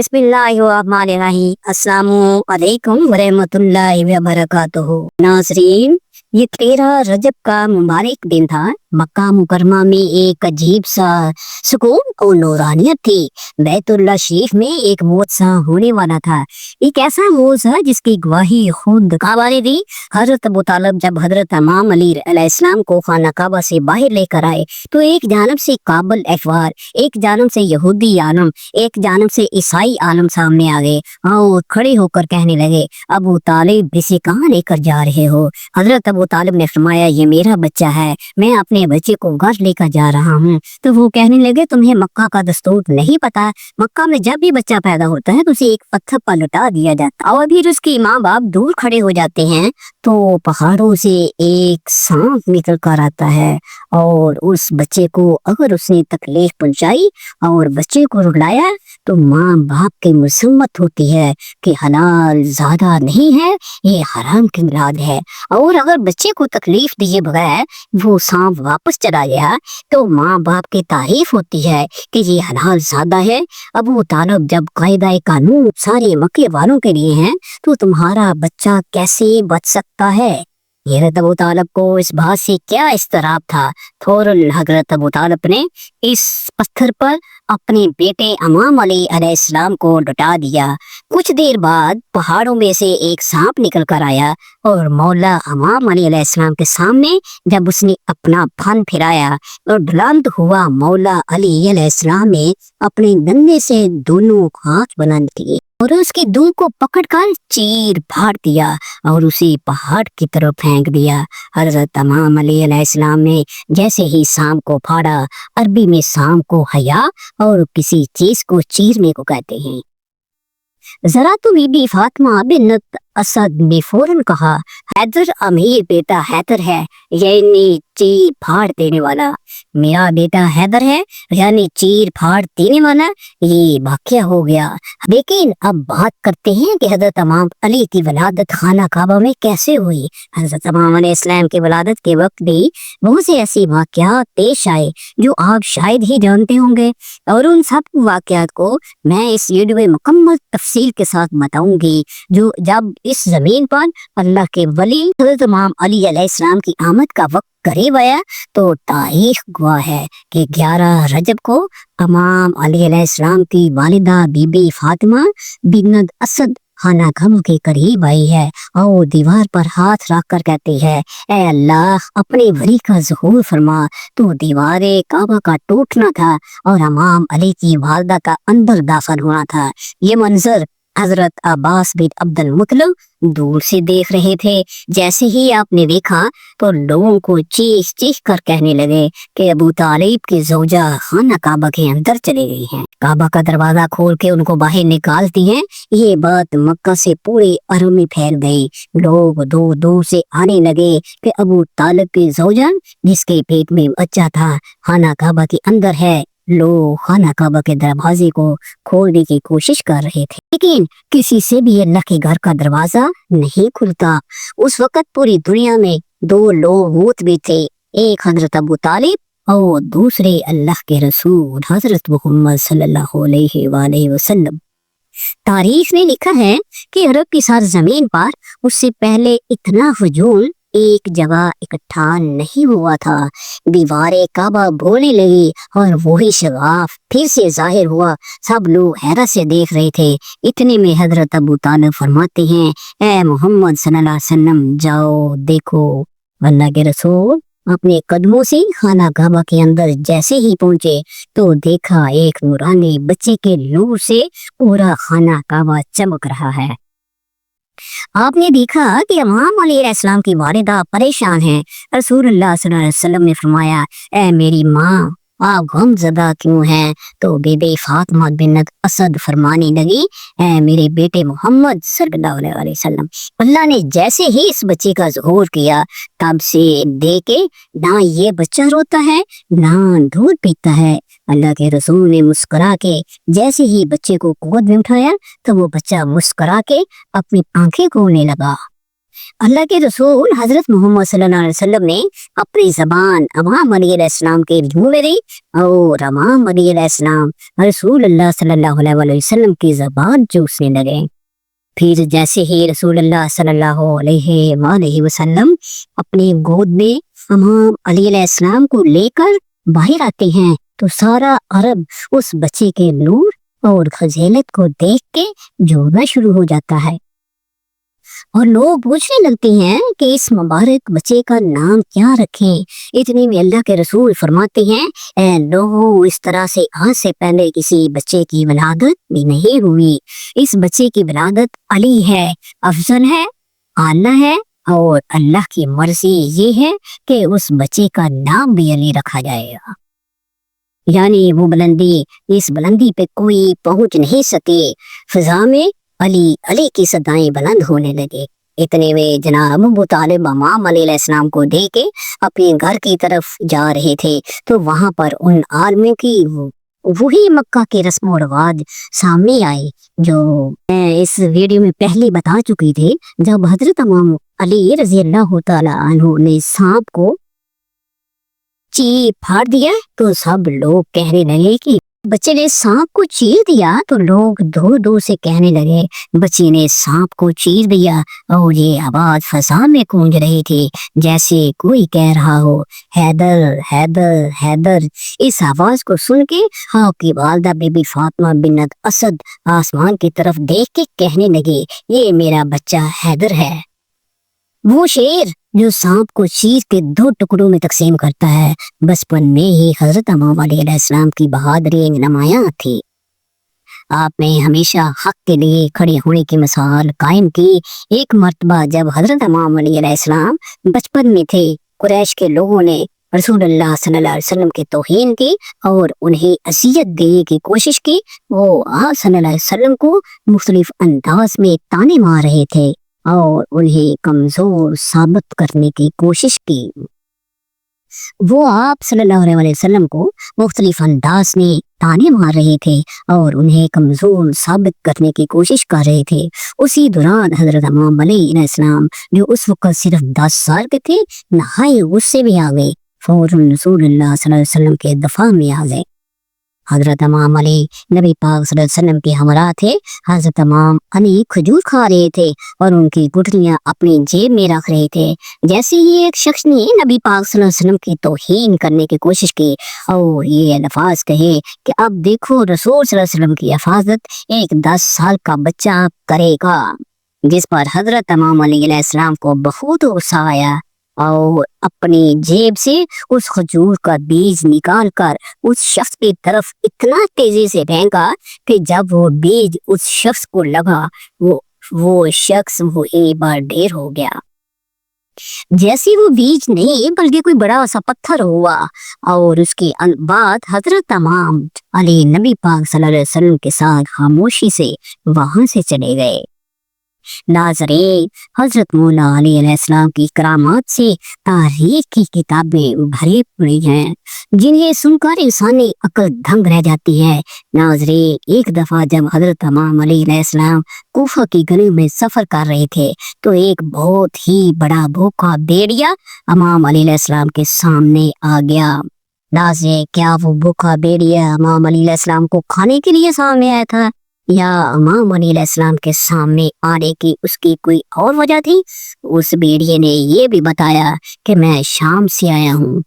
बिस्मिल्लाहिर्रहमानिर्रहीम। अस्सलामु अलैकुम वरहमतुल्लाहि वबरकातुहू। नाज़रीन, ये 13 रजब का मुबारक दिन था। मक्का मुकरमा में एक अजीब सा सुकून और नूरानियत थी। बैतुल्लाह शरीफ में एक मौजज़ा होने वाला था। एक ऐसा मौजज़ा जिसकी गवाही खुद काबा ने दी। हजरत अबू तालिब जब हजरत इमाम अली अलैहिस्सलाम को खाना काबा से बाहर लेकर आए तो एक जानब से काबल अफवार, एक जानब से यहूदी आलम, एक जानब से ईसाई आलम सामने आ गए और खड़े होकर कहने लगे, अबू तालिब इसे कहाँ लेकर जा रहे हो? हजरत अबू तालिब ने फरमाया, ये मेरा बच्चा है, मैं अपने बच्चे को घर लेकर जा रहा हूँ। तो वो कहने लगे, तुम्हें मक्का का दस्तूर नहीं पता? मक्का में जब भी बच्चा पैदा होता है तो उसे एक पत्थर पर लुटा दिया जाता है और फिर उसके माँ बाप दूर खड़े हो जाते हैं तो पहाड़ों से एक सांप निकल कर आता है और उस बच्चे को अगर उसने तकलीफ पहुंचाई और बच्चे को रुलाया तो माँ बाप की मुसम्मत होती है कि हलाल ज़्यादा नहीं है, ये हराम की औलाद है। और अगर बच्चे को तकलीफ दिए बगैर वो सांप वापस चला गया तो माँ बाप की तारीफ होती है कि ये हलाल ज़्यादा है। अबू तालिब जब कायदा कानून सारे मक्के वालों के लिए हैं तो तुम्हारा बच्चा कैसे बच सकता है? हज़रत अबू तालिब को इस बात से क्या इस्तराब था। फौरन हज़रत अबू तालिब ने इस पत्थर पर अपने बेटे इमाम अली अलैहिस्सलाम को लुटा दिया। कुछ देर बाद पहाड़ों में से एक सांप निकल कर आया और मौला इमाम अली अलैहिस्सलाम के सामने जब उसने अपना फन फिराया और बुलंद हुआ, मौला अली अलैहिस्सलाम ने अपने गन्ने से दोनों हाथ बुलंद किए और उसकी दूं को पकड़कर चीर फाड़ दिया और उसे पहाड़ की तरफ फेंक दिया। हजरत इमाम अली अलैहिस्सलाम ने जैसे ही सांप को फाड़ा, अरबी में सांप को हया और किसी चीज को चीरने को कहते हैं। जरा तो बीबी फातिमा बिन्त असद ने फौरन कहा, हैदर अमीर बेटा हैदर है यानी चीर फाड़ देने वाला। मेरा बेटा हैदर है यानी चीर फाड़ देने वाला। ये वाकया हो गया। लेकिन अब बात करते हैं कि हजरत इमाम अली की वलादत खाना काबा में कैसे हुई। हजरत इमाम अलैहिस्सलाम की वलादत के वक्त भी बहुत से ऐसी वाकयात पेश आए जो आप शायद ही जानते होंगे और उन सब वाकयात को मैं इस वीडियो में मुकम्मल तफसील के साथ बताऊंगी। जो जब इस जमीन पर अल्लाह के वली हजरत इमाम अली अलैहिस्सलाम की आमद का वक्त करीब आया तो तारीख गवाह है कि 11 रजब को इमाम अली अलैहिस्सलाम की वालिदा बीबी फातिमा बिन्त असद खाना काबा के करीब आई है और दीवार पर हाथ रख कर कहती है, ए अल्लाह अपने वली का ज़हूर फरमा। तो दीवारे काबा का टूटना था और इमाम अली की वालिदा का अंदर दाखिल होना था। ये मंजर हजरत अब्बास बिन अब्दुल मुत्तलिब दूर से देख रहे थे। जैसे ही आपने देखा तो लोगों को चीख चीख कर कहने लगे कि अबू तालिब की ज़ौजा खाना काबा के अंदर चली गई हैं। काबा का दरवाजा खोल के उनको बाहर निकालती हैं। ये बात मक्का से पूरे अरब में फैल गई। लोग दूर दूर से आने लगे कि अबू तालिब की ज़ौजा जिसके पेट में बच्चा था खाना काबा के अंदर है। लोग खाना काबा के दरवाजे को खोलने की कोशिश कर रहे थे लेकिन किसी से भी अल्लाह के घर का दरवाजा नहीं खुलता। उस वक्त पूरी दुनिया में 2 लोग होत भी थे, एक हजरत अबू तालिब और दूसरे अल्लाह के रसूल हजरत मोहम्मद सल्लल्लाहु अलैहि वसल्लम। तारीख में लिखा है कि अरब की सरजमीन पर उससे पहले इतना हुजूम एक जगह इकट्ठा नहीं हुआ था। दीवारें काबा बोलने लगी और वही शगाफ फिर से जाहिर हुआ। सब लोग हैरत से देख रहे थे। इतने में हजरत अबू तालिब फरमाते हैं, ए मोहम्मद सल्लल्लाहु अलैहि वसल्लम जाओ देखो। अल्लाह के रसूल अपने कदमों से खाना काबा के अंदर जैसे ही पहुंचे तो देखा एक नूरानी बच्चे के नूर से पूरा खाना काबा चमक रहा है। आपने देखा कि इमाम अली अलैहिस्सलाम की वालिदा परेशान है। रसूलुल्लाह सल्लल्लाहु अलैहि वसल्लम ने फरमाया, ए मेरी माँ आप गमज़दा क्यों हैं? तो बीबी फातिमा बिन्त असद फरमाने लगी, ए मेरे बेटे मोहम्मद सल्लल्लाहु अलैहि वसल्लम, अल्लाह ने जैसे ही इस बच्चे का ज़हूर किया तब से देखे ना ये बच्चा रोता है ना दूध पीता है। अल्लाह के रसूल ने मुस्कुरा के जैसे ही बच्चे को गोद में उठाया तो वो बच्चा मुस्कुरा के अपनी आंखें खोलने लगा। अल्लाह के रसूल हजरत मोहम्मद सल्लल्लाहु अलैहि वसल्लम ने अपनी जबान इमाम अली अलैहिस्सलाम के मुंह में दी और इमाम अली अलैहिस्सलाम रसूल अल्लाह सल्लल्लाहु अलैहि वसल्लम की जबान चूसने लगे। फिर जैसे ही रसूल अल्लाह सल्लल्लाहु अलैहि वसल्लम अपनी गोद में इमाम अली अलैहिस्सलाम को लेकर बाहर आते हैं तो सारा अरब उस बच्चे के नूर और खजीलत को देख के जोड़ना शुरू हो जाता है और लोग पूछने लगते हैं कि इस मुबारक बच्चे का नाम क्या रखें। इतने में अल्लाह के रसूल फरमाते हैं, ऐ लोगों, इस तरह से आज से पहले किसी बच्चे की विलादत भी नहीं हुई। इस बच्चे की विलादत अली है, अफजल है, आला है और अल्लाह की मर्जी ये है कि उस बच्चे का नाम भी अली रखा जाएगा। यानी वो बुलंदी, इस बुलंदी पे कोई पहुंच नहीं सके। फिजा में अली अली की सदाएं बुलंद होने लगे। इतने में जनाब अबू तालिब इमाम अली अलैहिस्सलाम को दे के अपने घर की तरफ जा रहे थे तो वहां पर उन आदमियों की वही मक्का के रस्म और रिवाज सामने आए जो मैं इस वीडियो में पहले बता चुकी थी। जब हजरत इमाम अली रजी अल्लाह तआला अन्हु ने सांप को चीर फाड़ दिया तो सब लोग कहने लगे कि बच्चे ने सांप को चीर दिया। तो लोग दूर दूर से कहने लगे बच्चे ने सांप को चीर दिया और ये आवाज फसा में गूंज रही थी जैसे कोई कह रहा हो, हैदर हैदर हैदर। इस आवाज को सुन के आपकी वालदा बीबी फातिमा बिन्त असद आसमान की तरफ देख के कहने लगे, ये मेरा बच्चा हैदर है, वो शेर जो सांप को चीर के 2 टुकड़ों में तकसीम करता है। बचपन में ही हजरत इमाम अली अलैहिस्सलाम की बहादुरी नुमायां थी। आपने हमेशा हक के लिए खड़े होने की मिसाल कायम की। एक मर्तबा जब हजरत इमाम अली अलैहिस्सलाम बचपन में थे, कुरैश के लोगों ने रसूलुल्लाह सल्लल्लाहु अलैहि वसल्लम की तौहीन की और उन्हें असियत देने की कोशिश की। वो आप सल्लल्लाहु अलैहि वसल्लम को मुख्तलिफ अंदाज में ताने मार रहे थे और उन्हें कमजोर साबित करने की कोशिश की। वो आप सल्लल्लाहु अलैहि वसल्लम को मुख्तलिफ अंदाज में ताने मार रहे थे और उन्हें कमजोर साबित करने की कोशिश कर रहे थे। उसी दौरान हजरत इमाम अली अलैहिस्सलाम जो उस वक्त सिर्फ 10 साल के थे, नहाए गुस्से में आ गए, फौरन रसूलुल्लाह सल्लल्लाहु अलैहि वसल्लम के दफा में आ गए। हजरत इमाम अली नबी पाक सल्लल्लाहु अलैहि वसल्लम के हमरा थे। हजरत इमाम अली खजूर खा रहे थे और उनकी गुठलियां अपनी जेब में रख रहे थे। जैसे ही एक शख्स ने नबी पाक सल्लल्लाहु अलैहि वसल्लम की तौहीन करने की कोशिश की और ये अल्फाज कहे कि अब देखो रसूल सल्लल्लाहु अलैहि वसल्लम की हिफाजत एक 10 साल का बच्चा करेगा, जिस पर हजरत इमाम अली अलैहिस्सलाम को बहुत गुस्सा आया और अपनी जेब से उस खजूर का बीज निकाल कर उस शख्स की तरफ इतना तेजी से फेंका कि जब वो बीज उस शख्स को लगा वो शख्स वो एक बार ढेर हो गया। जैसे वो बीज नहीं बल्कि कोई बड़ा सा पत्थर हुआ और उसके बाद हजरत इमाम अली नबी पाक सल्लल्लाहु अलैहि वसल्लम के साथ खामोशी से वहां से चले गए। नाज़रीन, हजरत मौला अली अलैहिस्सलाम की करामात से तारीख की किताबें भरी पड़ी हैं जिन्हें सुनकर इंसानी अक्ल दंग रह जाती है। नाज़रीन, एक दफा जब हजरत इमाम अली अलैहिस्सलाम कूफा की गली में सफर कर रहे थे तो एक बहुत ही बड़ा भूखा भेड़िया इमाम अली अलैहिस्सलाम के सामने आ गया। नाज़रीन, क्या वो भूखा भेड़िया इमाम अली अलैहिस्सलाम को खाने के लिए सामने आया था या इमाम अली अलैहिस्सलाम के सामने आने की उसकी कोई और वजह थी? उस भेड़िए ने ये भी बताया कि मैं शाम से आया हूँ।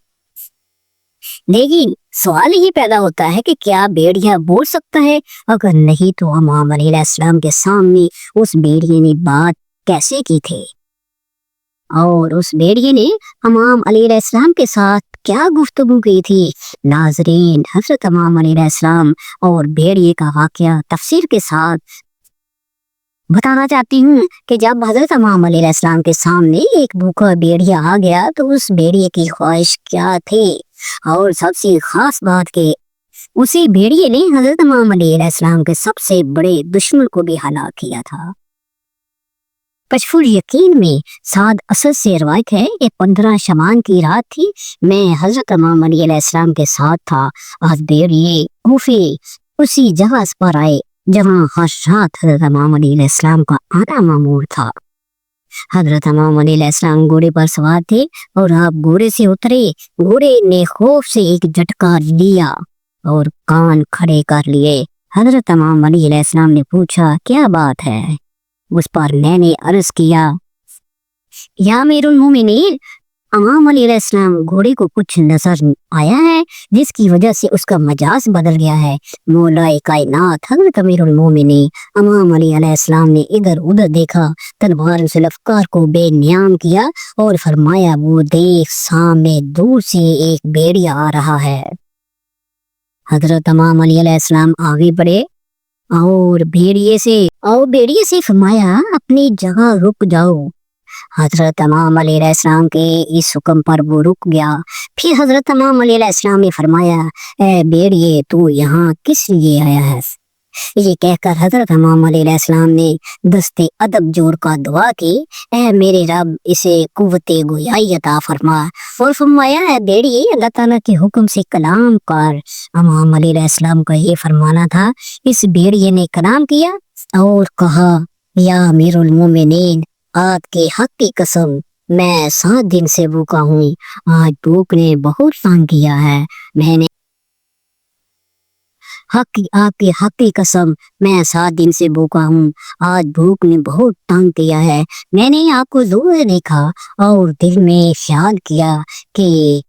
लेकिन सवाल ये पैदा होता है कि क्या भेड़िया बोल सकता है? अगर नहीं तो इमाम अली अलैहिस्सलाम के सामने उस भेड़िए ने बात कैसे की थी और उस भेड़िए ने इमाम अली अलैहिस्सलाम के साथ क्या गुफ्तगू की थी? नाज़रीन, हजरत इमाम अली अलैहिस्सलाम और भेड़िए का वाकया तफसीर के साथ बताना चाहती हूँ कि जब हजरत इमाम अली अलैहिस्सलाम के सामने एक भूखा भेड़िया आ गया तो उस भेड़िए की ख्वाहिश क्या थी और सबसे खास बात के उसी भेड़िए ने हजरत इमाम अली अलैहिस्सलाम के सबसे बड़े दुश्मन को भी हलाक किया था। कशफुल यकीन में साद असद से रवायत है कि 15 शमान की रात थी। मैं हजरत इमाम अली अलैहिस्सलाम के साथ था। आज भेड़िए कूफे उसी जगह पर आए जहाँ हर रात हजरत इमाम अली अलैहिस्सलाम का आना मामूल था। हजरत इमाम अलैहिस्सलाम घोड़े पर सवार थे और आप घोड़े से उतरे। घोड़े ने खौफ से एक झटका लिया और कान खड़े कर लिए। हजरत इमाम अलैहिस्सलाम ने पूछा, क्या बात है? उस पर मैंने अर्ज किया, या अमीरुल मोमिनीन, इमाम अलैहिस्सलाम घोड़े को कुछ नजर आया है जिसकी वजह से उसका मजाज बदल गया है। मौलाए कायनात हजरत अमीरुल मोमिनीन इमाम अलैहिस्सलाम ने इधर उधर देखा, तलवार जुल्फकार को बेनियाम किया और फरमाया, वो देख सामने दूर से एक भेड़िया आ रहा है। हजरत इमाम अलैहिस्सलाम आगे बढ़े और भेड़िए से फरमाया, अपनी जगह रुक जाओ। हजरत इमाम अलैहिस्सलाम के इस हुक्म पर वो रुक गया। फिर हजरत इमाम अलैहिस्सलाम ने फरमाया, ए भेड़िए, तू यहाँ किस लिए आया है? ये कहकर हजरत इमाम अलैहिस्सलाम ने दस्ते अदब जोड़ का दुआ की, ए मेरे रब, इसे कुव्वते गोयाई अता फरमा। और फरमाया, ए भेड़िए, अल्लाह ताला के हुक्म से कलाम कर। इमाम अलैहिस्सलाम का ये फरमाना था। इस भेड़िए ने कलाम किया और कहा, या अमीरुल मोमिनीन, आपके हक की कसम, मैं 7 दिन से भूखा हूँ। आज भूख ने बहुत तंग किया है। मैंने आपके हक की कसम, मैं 7 दिन से भूखा हूँ। आज भूख ने बहुत तंग किया है। मैंने आपको दूर देखा और दिल में ख्याल किया कि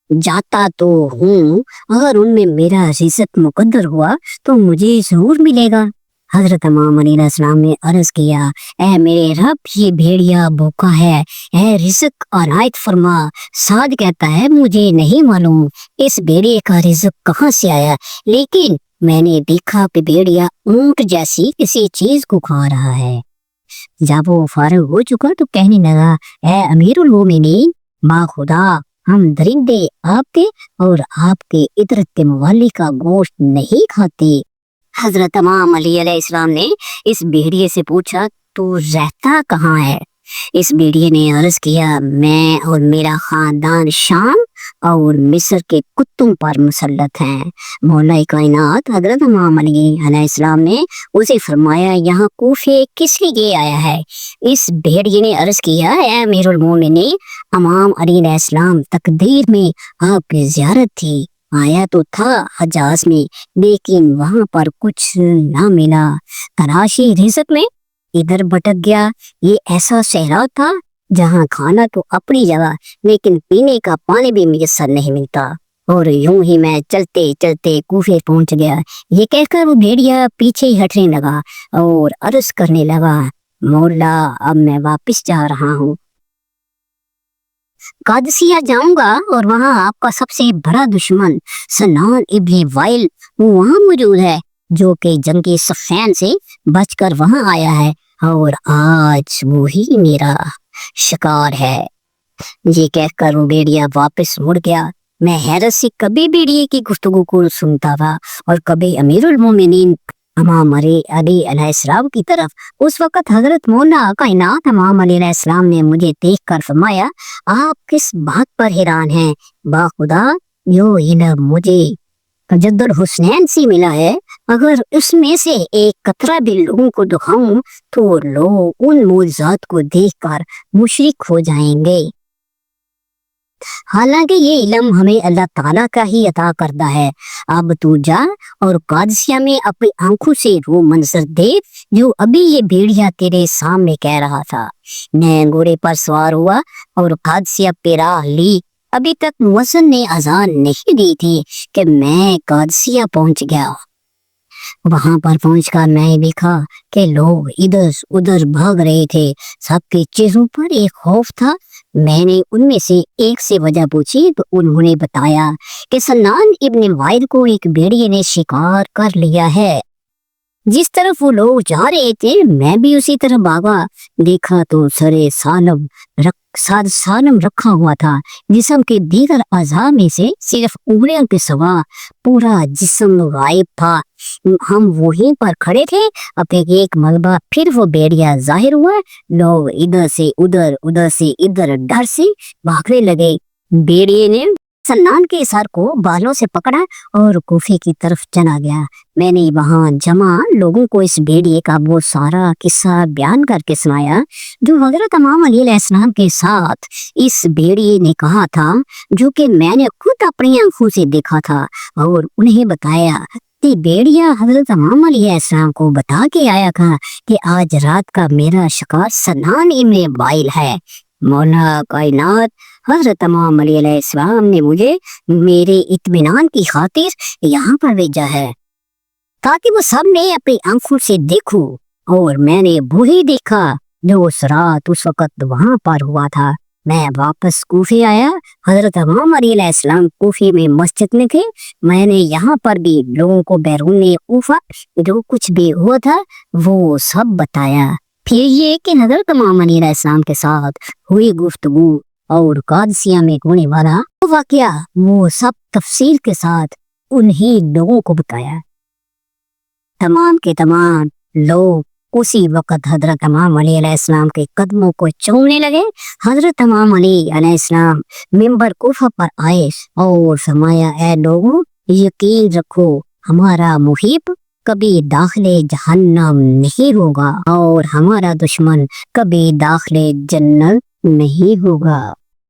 जाता तो हूँ, अगर उनमें मेरा रिज़्क मुकद्दर हुआ तो मुझे जरूर मिलेगा। हजरत इमाम अलैहिस्सलाम ने अर्ज किया, ए मेरे रब, ये भेड़िया भूखा है, ए रिज़्क अनायत फरमा। साद कहता है, मुझे नहीं मालूम इस भेड़िए का रिज़्क कहाँ से आया, लेकिन मैंने देखा कि भेड़िया ऊंट जैसी किसी चीज को खा रहा है। जब वो फारिग हो चुका तो कहने लगा, ए अमीरुल मोमिनीन, माँ खुदा, हम दरिंदे आपके और आपके इतरत के मवाली का गोश्त नहीं खाते। हजरत इमाम अलैहिस्सलाम ने इस भेड़िए से पूछा, तू रहता कहाँ है? इस भेड़िए ने अर्ज किया, मैं और मेरा खानदान शाम और मिस्र के कुत्तों पर मुसल्लत हैं। मौलाए कायनात हजरत इमाम अलैहिस्सलाम ने उसे फरमाया, यहाँ कूफे किस लिए आया है? इस भेड़िए ने अर्ज किया, ऐ अमीरुल मोमिनीन, इमाम अलैहिस्सलाम तकदीर में आपकी ज़ियारत थी। आया तो था हजाज में, लेकिन वहां पर कुछ ना मिला। तलाशी रिज़्क में इधर भटक गया। ये ऐसा सहरा था जहाँ खाना तो अपनी जगह, लेकिन पीने का पानी भी मुयस्सर नहीं मिलता। और यूं ही मैं चलते चलते कूफे पहुंच गया। ये कहकर वो भेड़िया पीछे ही हटने लगा और अर्ज करने लगा, मौला, अब मैं वापिस जा रहा हूँ। कादसिया जाऊंगा और वहाँ आपका सबसे बड़ा दुश्मन सनान इब्न वाइल वहाँ मौजूद है, जो कि जंगे सफ़ैन से बचकर वहाँ आया है और आज वही मेरा शिकार है। ये कहकर वो भेड़िया वापस मुड़ गया। मैं हैरत से कभी भेड़िए की गुफ्तगू को सुनता था और कभी अमीरुल मोमिनीन इमाम अली अलैहिस्सलाम की तरफ। उस वक़्त हजरत मौला कायनात इमाम अली अलैहिस्सलाम ने मुझे देखकर फरमाया, आप किस बात पर हैरान हैं? बाखुदा, यो इल्म मुझे तजद्दुल हुस्नैन से मिला है। अगर उसमें से एक कतरा भी लोगों को दिखाऊं तो लोग उन मौजूदात को देखकर मुशरिक हो जाएंगे। हालांकि ये इल्म हमें अल्लाह ताला का ही अता करता है। अब तू जा और कादसिया में अपनी आंखों से वो मंजर देख जो अभी ये भेड़िया तेरे सामने कह रहा था। मैं घोड़े पर सवार हुआ और कादसिया पे राह ली। अभी तक मुअज्जिन ने अजान नहीं दी थी कि मैं कादसिया पहुंच गया। वहां पर पहुंचकर मैं देखा कि लोग इधर उधर भाग रहे थे। सबके चेहरों पर एक खौफ था। मैंने उनमें से एक से वजह पूछी तो उन्होंने बताया कि सन्नान इब्न वाइल को एक भेड़िए ने शिकार कर लिया है। जिस तरफ वो लोग जा रहे थे मैं भी उसी तरफ भागा। देखा तो सरे सानम रखा हुआ था। जिस्म के दीगर अज़ा में से सिर्फ उंगलियों के सिवा पूरा जिस्म गायब था। हम वहीं पर खड़े थे। अब एक मलबा फिर वो भेड़िया जाहिर हुआ। लोग इधर से उधर, उधर से इधर डर से भागने लगे। भेड़िए ने सन्नान के सर को बालों से पकड़ा और कूफे की तरफ चला गया। मैंने वहां जमा लोगों को इस भेड़िए का वो सारा किस्सा बयान करके सुनाया जो हजरत इमाम अली अलैहिस्सलाम के साथ इस भेड़िए ने कहा था, जो कि मैंने खुद अपनी आंखों से देखा था। और उन्हें बताया कि भेड़िया हजरत इमाम अली अलैहिस्सलाम को बता के आया था कि आज रात का मेरा शिकार सन्नान इब्न वाइल है। मौला कायनात हजरत इमाम अली अलैहिस्सलाम ने मुझे मेरे इत्मीनान की खातिर यहाँ पर भेजा है ताकि वो सब मैं अपनी आंखों से देखूं। और मैंने वही देखा जो उस रात उस वक्त वहां पर हुआ था। मैं वापस कूफे आया। हजरत इमाम अली अलैहिस्सलाम कूफे में मस्जिद में थे। मैंने यहाँ पर भी लोगों को बैरून कूफा जो कुछ भी हुआ था वो सब बताया। फिर ये कि हजरत इमाम अली अलैहिस्सलाम के साथ हुई गुफ्तगू और कादसिया में होने वाला वाकया वो सब तफसील के साथ उन्हीं लोगों को बताया। तमाम के तमाम लोग उसी वक्त हजरत इमाम अली अलैहिस्सलाम के कदमों को चूमने लगे। हजरत इमाम अली अलैहिस्सलाम मिंबर कूफा पर आए और फरमाया, ऐ लोगों, यकीन रखो हमारा मुहिब कभी दाखिले जहन्नम नहीं होगा और हमारा दुश्मन कभी दाखिले जन्नत नहीं होगा।